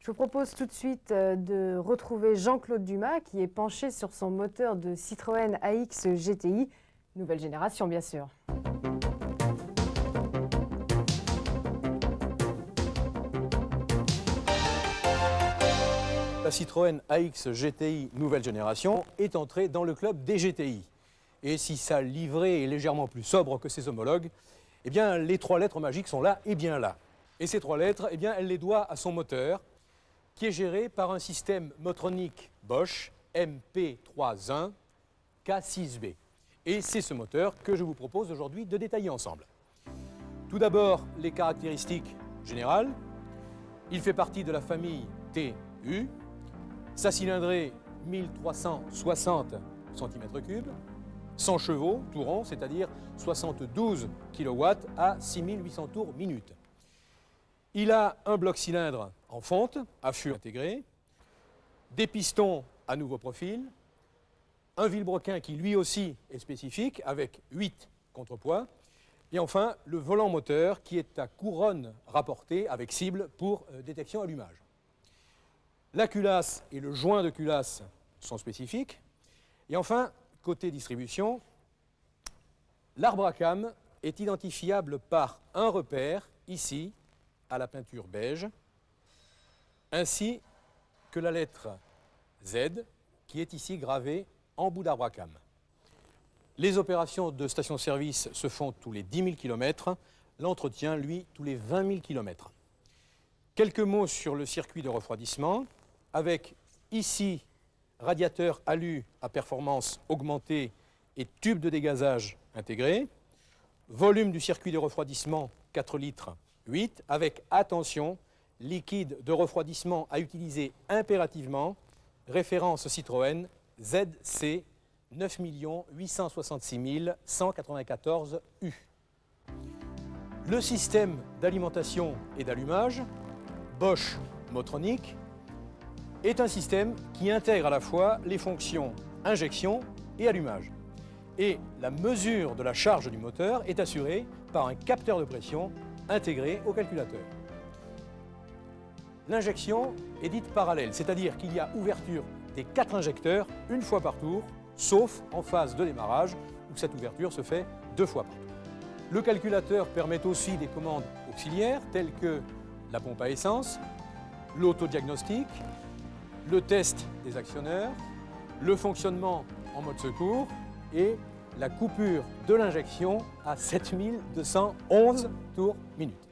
Je vous propose tout de suite de retrouver Jean-Claude Dumas qui est penché sur son moteur de Citroën AX GTI, nouvelle génération bien sûr. La Citroën AX GTI nouvelle génération est entrée dans le club des GTI. Et si sa livrée est légèrement plus sobre que ses homologues, eh bien, les trois lettres magiques sont là et bien là. Et ces trois lettres, eh bien, elle les doit à son moteur, qui est géré par un système motronique Bosch MP31 K6B. Et c'est ce moteur que je vous propose aujourd'hui de détailler ensemble. Tout d'abord, les caractéristiques générales. Il fait partie de la famille TU. Sa cylindrée, 1360 cm3, 100 chevaux, tout rond, c'est-à-dire 72 kW à 6800 tours minute. Il a un bloc cylindre en fonte, à fût intégré, des pistons à nouveau profil, un vilebrequin qui lui aussi est spécifique, avec 8 contrepoids, et enfin le volant moteur qui est à couronne rapportée avec cible pour détection allumage. La culasse et le joint de culasse sont spécifiques. Et enfin, côté distribution, l'arbre à cam est identifiable par un repère, ici, à la peinture beige, ainsi que la lettre Z, qui est ici gravée en bout d'arbre à cam. Les opérations de station-service se font tous les 10 000 km, l'entretien, lui, tous les 20 000 km. Quelques mots sur le circuit de refroidissement, avec ici radiateur alu à performance augmentée et tube de dégazage intégré, volume du circuit de refroidissement 4 litres 8, avec, attention, liquide de refroidissement à utiliser impérativement, référence Citroën ZC 9 866 194 U. Le système d'alimentation et d'allumage, Bosch Motronic, est un système qui intègre à la fois les fonctions injection et allumage. Et la mesure de la charge du moteur est assurée par un capteur de pression intégré au calculateur. L'injection est dite parallèle, c'est-à-dire qu'il y a ouverture des 4 injecteurs une fois par tour, sauf en phase de démarrage où cette ouverture se fait 2 fois par tour. Le calculateur permet aussi des commandes auxiliaires telles que la pompe à essence, l'autodiagnostic, le test des actionneurs, le fonctionnement en mode secours et la coupure de l'injection à 7211 tours minute.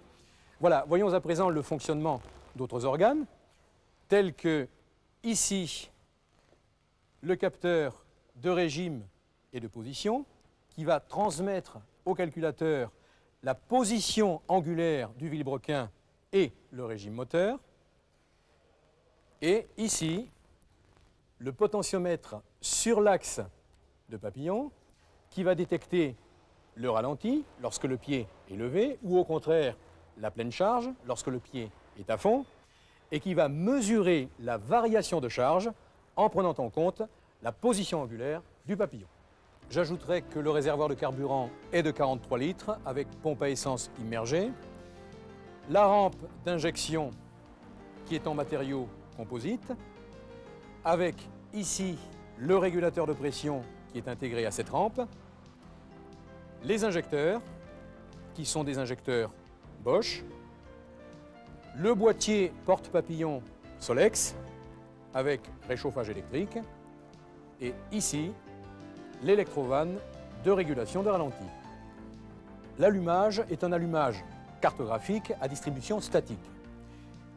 Voilà, voyons à présent le fonctionnement d'autres organes, tels que ici le capteur de régime et de position qui va transmettre au calculateur la position angulaire du vilebrequin et le régime moteur. Et ici, le potentiomètre sur l'axe de papillon qui va détecter le ralenti lorsque le pied est levé ou au contraire la pleine charge lorsque le pied est à fond et qui va mesurer la variation de charge en prenant en compte la position angulaire du papillon. J'ajouterai que le réservoir de carburant est de 43 litres avec pompe à essence immergée, la rampe d'injection qui est en matériaux composite, avec ici le régulateur de pression qui est intégré à cette rampe, les injecteurs, qui sont des injecteurs Bosch, le boîtier porte-papillon Solex, avec réchauffage électrique, et ici, l'électrovanne de régulation de ralenti. L'allumage est un allumage cartographique à distribution statique.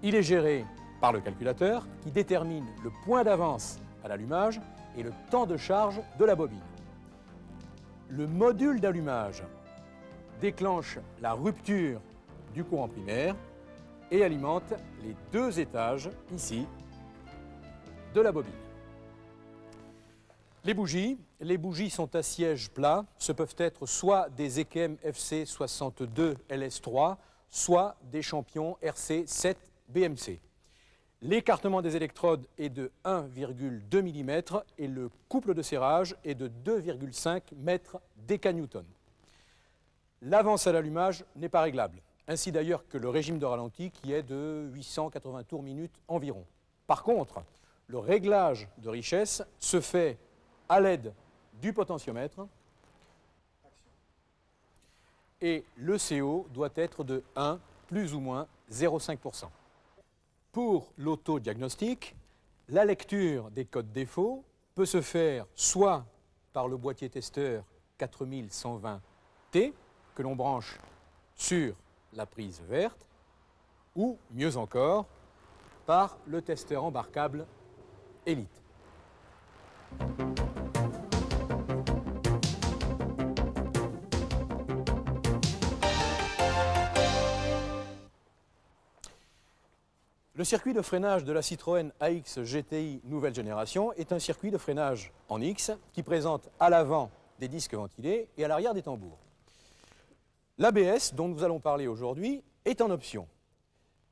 Il est géré par le calculateur qui détermine le point d'avance à l'allumage et le temps de charge de la bobine. Le module d'allumage déclenche la rupture du courant primaire et alimente les 2 étages, ici, de la bobine. Les bougies sont à siège plat. Ce peuvent être soit des EKM FC62 LS3, soit des champions RC7 BMC. L'écartement des électrodes est de 1,2 mm et le couple de serrage est de 2,5 mètres décanewtons. L'avance à l'allumage n'est pas réglable. ainsi d'ailleurs que le régime de ralenti qui est de 880 tours minute environ. Par contre, le réglage de richesse se fait à l'aide du potentiomètre et le CO doit être de 1 plus ou moins 0,5%. Pour l'autodiagnostic, la lecture des codes défauts peut se faire soit par le boîtier testeur 4120T que l'on branche sur la prise verte, ou mieux encore, par le testeur embarquable Elite. Le circuit de freinage de la Citroën AX GTI nouvelle génération est un circuit de freinage en X qui présente à l'avant des disques ventilés et à l'arrière des tambours. L'ABS, dont nous allons parler aujourd'hui, est en option.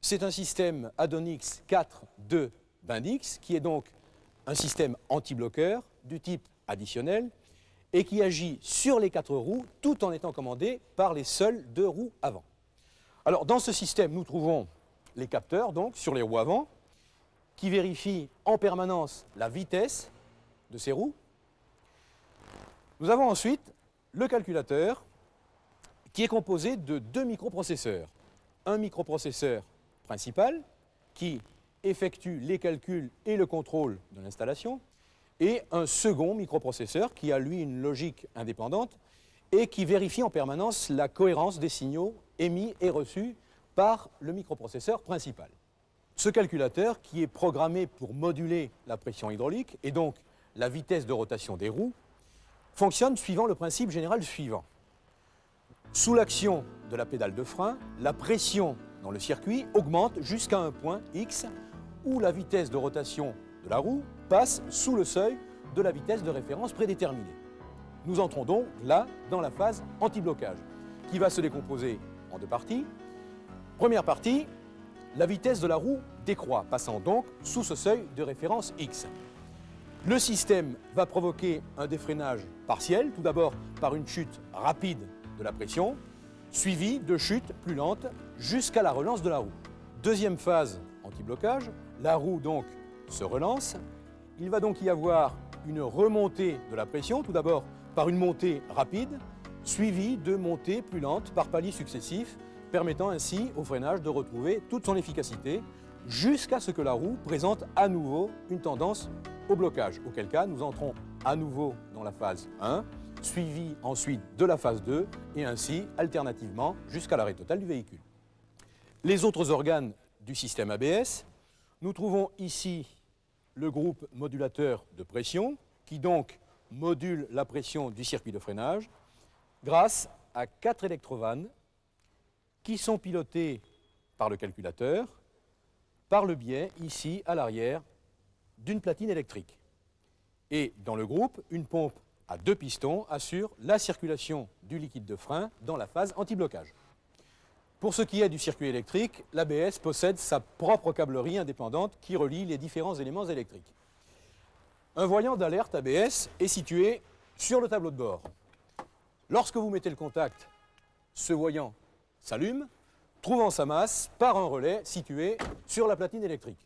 C'est un système Addon-X 4.2 Bendix, qui est donc un système anti-bloqueur du type additionnel et qui agit sur les 4 roues tout en étant commandé par les seules 2 roues avant. Alors, dans ce système, nous trouvons les capteurs, donc, sur les roues avant, qui vérifient en permanence la vitesse de ces roues. Nous avons ensuite le calculateur, qui est composé de 2 microprocesseurs. Un microprocesseur principal, qui effectue les calculs et le contrôle de l'installation, et un second microprocesseur qui a, lui, une logique indépendante et qui vérifie en permanence la cohérence des signaux émis et reçus par le microprocesseur principal. Ce calculateur, qui est programmé pour moduler la pression hydraulique et donc la vitesse de rotation des roues, fonctionne suivant le principe général suivant. Sous l'action de la pédale de frein, la pression dans le circuit augmente jusqu'à un point X où la vitesse de rotation de la roue passe sous le seuil de la vitesse de référence prédéterminée. Nous entrons donc là dans la phase anti-blocage, qui va se décomposer en 2 parties. Première partie, la vitesse de la roue décroît, passant donc sous ce seuil de référence X. Le système va provoquer un défreinage partiel, tout d'abord par une chute rapide de la pression, suivie de chutes plus lentes jusqu'à la relance de la roue. Deuxième phase anti-blocage, la roue donc se relance. Il va donc y avoir une remontée de la pression, tout d'abord par une montée rapide, suivie de montées plus lentes par paliers successifs, permettant ainsi au freinage de retrouver toute son efficacité jusqu'à ce que la roue présente à nouveau une tendance au blocage, auquel cas nous entrons à nouveau dans la phase 1, suivi ensuite de la phase 2 et ainsi alternativement jusqu'à l'arrêt total du véhicule. Les autres organes du système ABS, nous trouvons ici le groupe modulateur de pression qui donc module la pression du circuit de freinage grâce à 4 électrovannes qui sont pilotés par le calculateur par le biais, ici à l'arrière, d'une platine électrique. Et dans le groupe, une pompe à 2 pistons assure la circulation du liquide de frein dans la phase anti-blocage. Pour ce qui est du circuit électrique, l'ABS possède sa propre câblerie indépendante qui relie les différents éléments électriques. Un voyant d'alerte ABS est situé sur le tableau de bord. Lorsque vous mettez le contact, ce voyant s'allume, trouvant sa masse par un relais situé sur la platine électrique.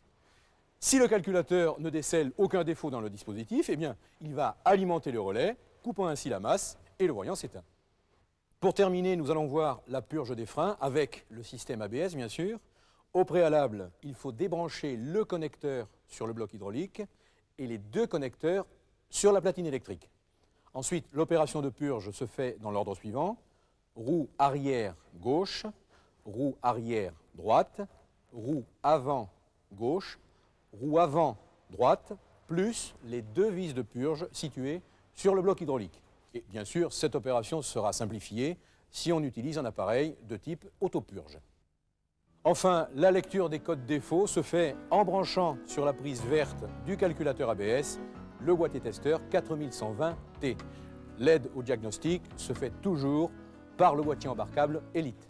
Si le calculateur ne décèle aucun défaut dans le dispositif, eh bien, il va alimenter le relais, coupant ainsi la masse, et le voyant s'éteint. Pour terminer, nous allons voir la purge des freins avec le système ABS, bien sûr. Au préalable, il faut débrancher le connecteur sur le bloc hydraulique et les 2 connecteurs sur la platine électrique. Ensuite, l'opération de purge se fait dans l'ordre suivant. Roue arrière gauche, roue arrière droite, roue avant gauche, roue avant droite, plus les 2 vis de purge situées sur le bloc hydraulique. Et bien sûr, cette opération sera simplifiée si on utilise un appareil de type autopurge. Enfin, la lecture des codes défauts se fait en branchant sur la prise verte du calculateur ABS le boîtier testeur 4120T. L'aide au diagnostic se fait toujours par le boîtier embarquable Elite.